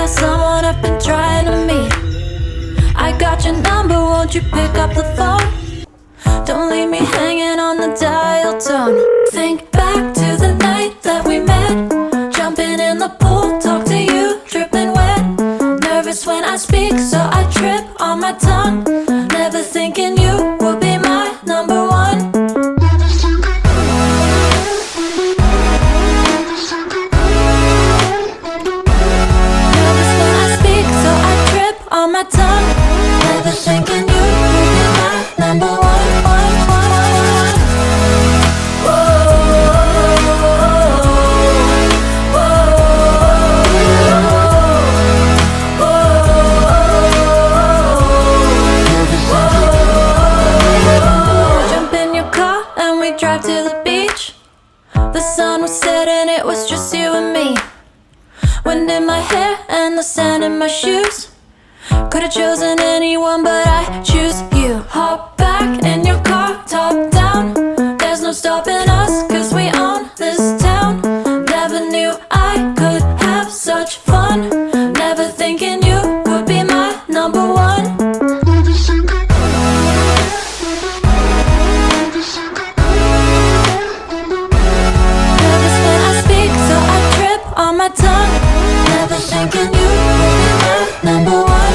that someone I've been trying to meet. I got your number, won't you pick up the phone? Don't leave me hanging on the dial tone. Think back to the night that we met, jumping in the pool, talk to you, dripping wet. Nervous when I speak, so I trip on my tongue. Never thinking you would be my number one. Nervous when I speak, so I trip on my tongue. Never thinking you would be my number one. Drive to the beach. The sun was setting, it was just you and me. Wind in my hair and the sand in my shoes. Could've chosen anyone, but I choose you. Hop back in your car, top down. There's no stopping us, cause we own this town. Never knew I could have such fun. Never thinking you would be my number one. On my tongue, never thinking you would be my number one.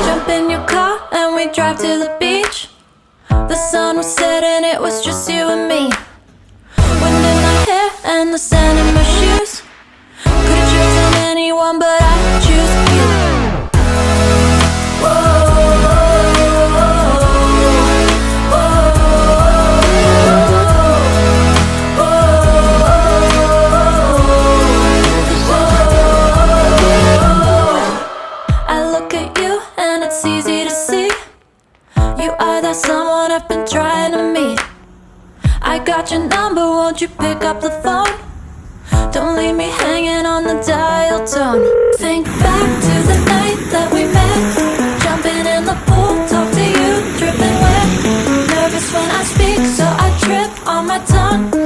Jump in your car and we drive to the beach. The sun was setting, it was just you and me. Wind in my hair and the sand in my shoes. Could've chosen anyone, but I choose you. I look at you and it's easy to see. You are that someone I've been trying to meet. I got your number, won't you pick up the phone? Don't leave me hanging on the dial tone. Think back to the night that we met, jumping in the pool, talk to you, dripping wet. Nervous when I speak, so I trip on my tongue.